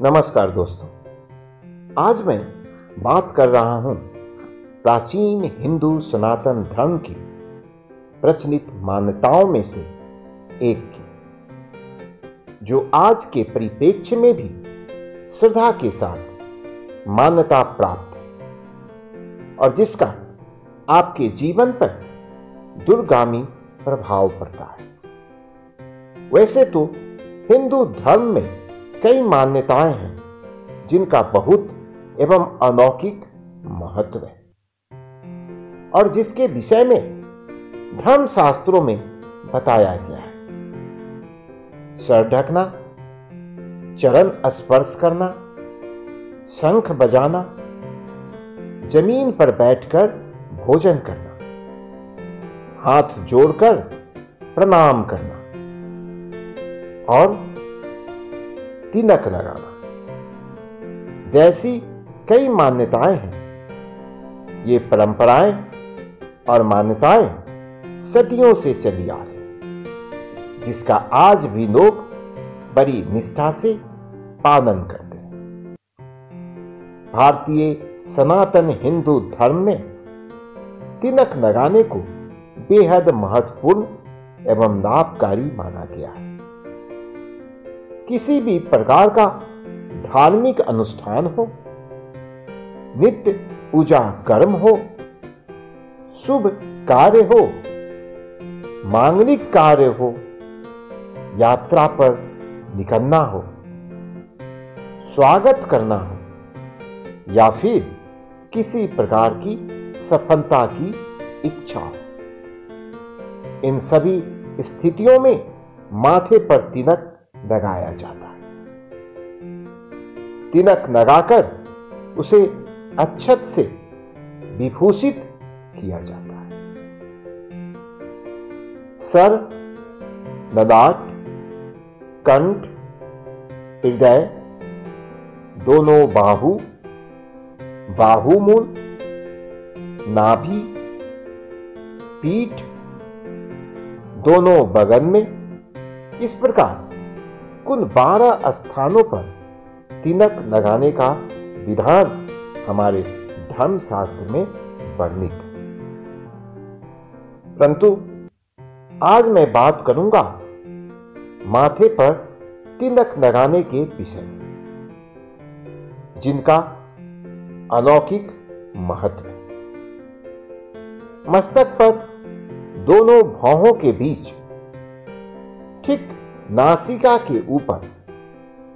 नमस्कार दोस्तों, आज मैं बात कर रहा हूं प्राचीन हिंदू सनातन धर्म की प्रचलित मान्यताओं में से एक की, जो आज के परिप्रेक्ष्य में भी श्रद्धा के साथ मान्यता प्राप्त है और जिसका आपके जीवन पर दूरगामी प्रभाव पड़ता है। वैसे तो हिंदू धर्म में कई मान्यताएं हैं जिनका बहुत एवं अलौकिक महत्व है और जिसके विषय में धर्म शास्त्रों में बताया गया है। सर ढकना, चरण स्पर्श करना, शंख बजाना, जमीन पर बैठकर भोजन करना, हाथ जोड़कर प्रणाम करना और तिलक लगाना जैसी कई मान्यताएं हैं। ये परंपराएं और मान्यताएं सदियों से चली आ रही, जिसका आज भी लोग बड़ी निष्ठा से पालन करते हैं। भारतीय सनातन हिंदू धर्म में तिलक लगाने को बेहद महत्वपूर्ण एवं लाभकारी माना गया है। किसी भी प्रकार का धार्मिक अनुष्ठान हो, नित्य पूजा कर्म हो, शुभ कार्य हो, मांगलिक कार्य हो, यात्रा पर निकलना हो, स्वागत करना हो या फिर किसी प्रकार की सफलता की इच्छा हो, इन सभी स्थितियों में माथे पर तिलक लगाया जाता है। तिलक लगाकर उसे अक्षत से विभूषित किया जाता है। सर, ललाट, कंठ, हृदय, दोनों बाहु, बाहुमूल, नाभि, पीठ, दोनों बगल में, इस प्रकार कुल 12 स्थानों पर तिलक लगाने का विधान हमारे धर्म शास्त्र में वर्णित है। परंतु आज मैं बात करूंगा माथे पर तिलक लगाने के विषय में, जिनका अलौकिक महत्व है। मस्तक पर दोनों भौहों के बीच ठीक नासिका के ऊपर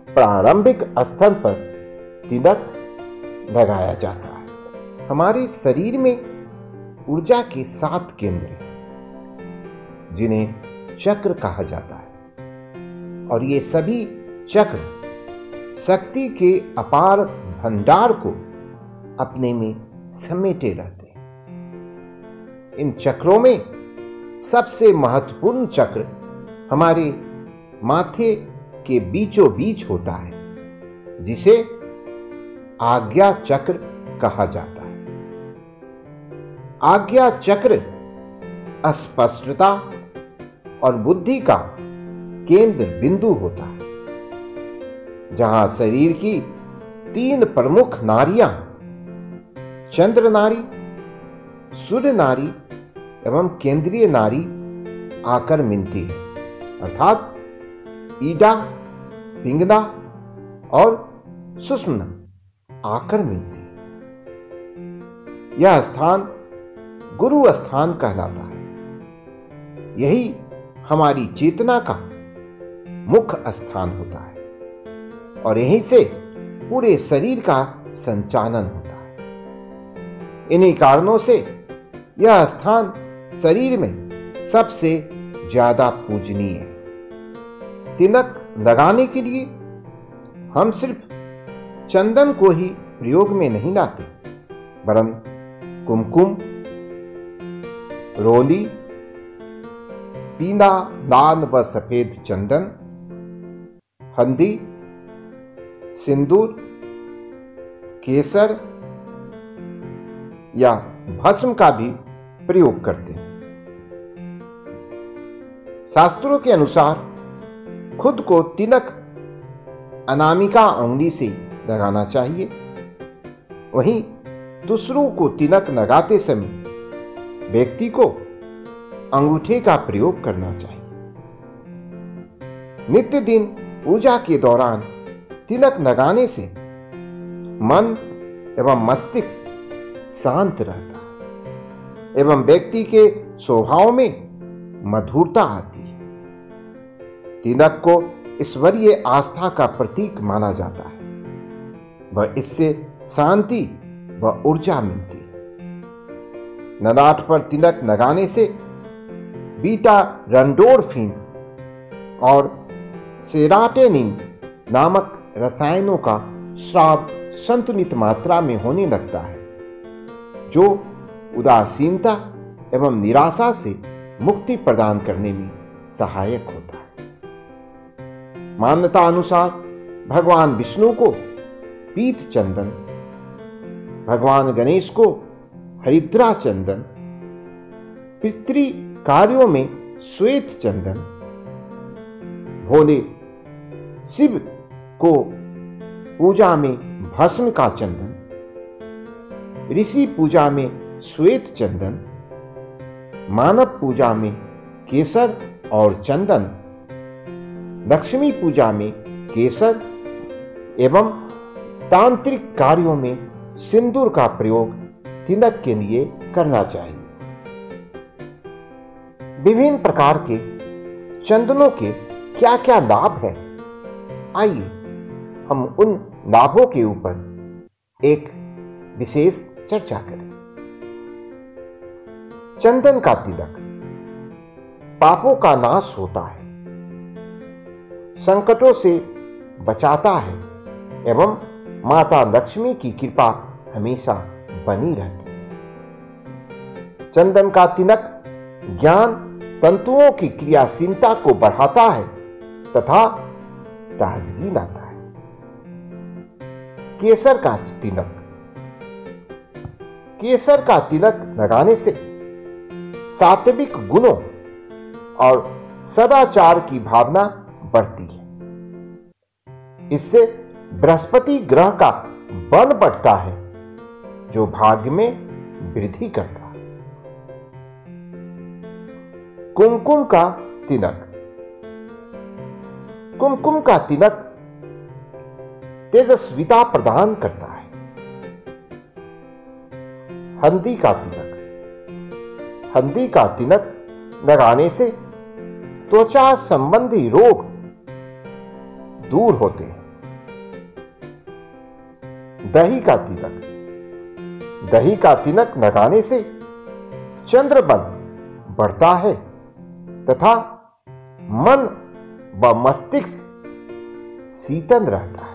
प्रारंभिक स्थल पर तिलक लगाया जाता है। हमारे शरीर में ऊर्जा के 7 केंद्र हैं, जिन्हें चक्र कहा जाता है और ये सभी चक्र शक्ति के अपार भंडार को अपने में समेटे रहते हैं। इन चक्रों में सबसे महत्वपूर्ण चक्र हमारे माथे के बीचों बीच होता है, जिसे आज्ञा चक्र कहा जाता है। आज्ञा चक्र स्पष्टता और बुद्धि का केंद्र बिंदु होता है, जहां शरीर की 3 प्रमुख नाड़ियां चंद्र नाड़ी, सूर्य नाड़ी एवं केंद्रीय नाड़ी आकर मिलती है, अर्थात ईडा, पिंगला और सुषुम्ना आकर मिलती है। यह स्थान गुरु स्थान कहलाता है। यही हमारी चेतना का मुख्य स्थान होता है और यहीं से पूरे शरीर का संचालन होता है। इन्हीं कारणों से यह स्थान शरीर में सबसे ज्यादा पूजनीय है। तिलक लगाने के लिए हम सिर्फ चंदन को ही प्रयोग में नहीं लाते, वरन कुमकुम, रोली, पीला, लाल व सफेद चंदन, हल्दी, सिंदूर, केसर या भस्म का भी प्रयोग करते हैं। शास्त्रों के अनुसार खुद को तिलक अनामिका उंगली से लगाना चाहिए। वहीं दूसरों को तिलक लगाते समय व्यक्ति को अंगूठे का प्रयोग करना चाहिए। नित्य दिन पूजा के दौरान तिलक लगाने से मन एवं मस्तिष्क शांत रहता है एवं व्यक्ति के स्वभाव में मधुरता आती है। तिलक को ईश्वरीय आस्था का प्रतीक माना जाता है व इससे शांति व ऊर्जा मिलती है। ललाट पर तिलक लगाने से बीटा रंडोर्फिन और सेरोटोनिन नामक रसायनों का स्राव संतुलित मात्रा में होने लगता है, जो उदासीनता एवं निराशा से मुक्ति प्रदान करने में सहायक होता है। मान्यता अनुसार भगवान विष्णु को पीत चंदन, भगवान गणेश को हरिद्रा चंदन, पितृ कार्यों में श्वेत चंदन, भोले शिव को पूजा में भस्म का चंदन, ऋषि पूजा में श्वेत चंदन, मानव पूजा में केसर और चंदन, लक्ष्मी पूजा में केसर एवं तांत्रिक कार्यों में सिंदूर का प्रयोग तिलक के लिए करना चाहिए। विभिन्न प्रकार के चंदनों के क्या क्या लाभ हैं, आइए हम उन लाभों के ऊपर एक विशेष चर्चा करें। चंदन का तिलक पापों का नाश होता है, संकटों से बचाता है एवं माता लक्ष्मी की कृपा हमेशा बनी रहती है। चंदन का तिलक ज्ञान तंतुओं की क्रियाशीलता को बढ़ाता है तथा ताजगी लाता है। केसर का तिलक, केसर का तिलक लगाने से सात्विक गुणों और सदाचार की भावना बढ़ती है। इससे बृहस्पति ग्रह का बल बढ़ता है, जो भाग्य में वृद्धि करता है। कुमकुम का तिलक, कुमकुम का तिलक तेजस्विता प्रदान करता है। हल्दी का तिलक, हल्दी का तिलक लगाने से त्वचा संबंधी रोग दूर होते हैं। दही का तिलक, दही का तिलक लगाने से चंद्र बल बढ़ता है तथा मन व मस्तिष्क शीतल रहता है।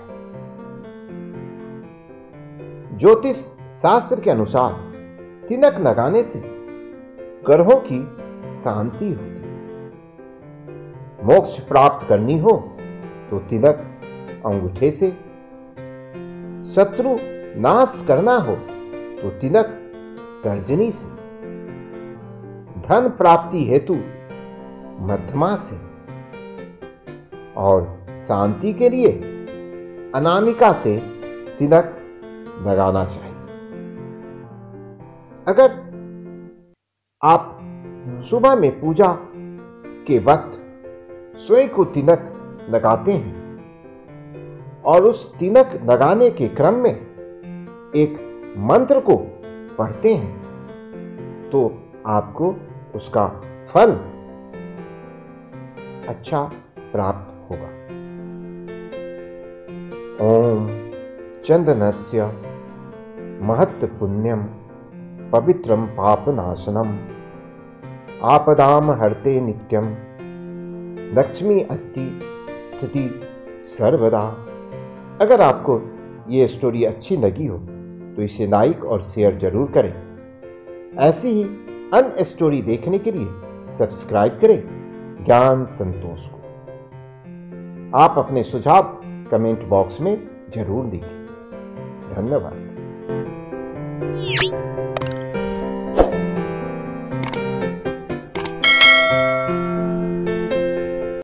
ज्योतिष शास्त्र के अनुसार तिलक लगाने से ग्रहों की शांति होती है। मोक्ष प्राप्त करनी हो तो तिलक अंगूठे से, शत्रु नाश करना हो तो तिलक तर्जनी से, धन प्राप्ति हेतु मध्यमा से और शांति के लिए अनामिका से तिलक लगाना चाहिए। अगर आप सुबह में पूजा के वक्त स्वयं को तिलक लगाते हैं और उस तिलक लगाने के क्रम में एक मंत्र को पढ़ते हैं तो आपको उसका फल अच्छा प्राप्त होगा। ओम चंदनस्य महत् पुण्यम पवित्रम पापनाशनम आपदाम हरते नित्यम लक्ष्मी अस्ति स्थिति सर्वदा। अगर आपको ये स्टोरी अच्छी लगी हो तो इसे लाइक और शेयर जरूर करें। ऐसी ही अन्य स्टोरी देखने के लिए सब्सक्राइब करें ज्ञान संतोष को। आप अपने सुझाव कमेंट बॉक्स में जरूर लिखें। धन्यवाद।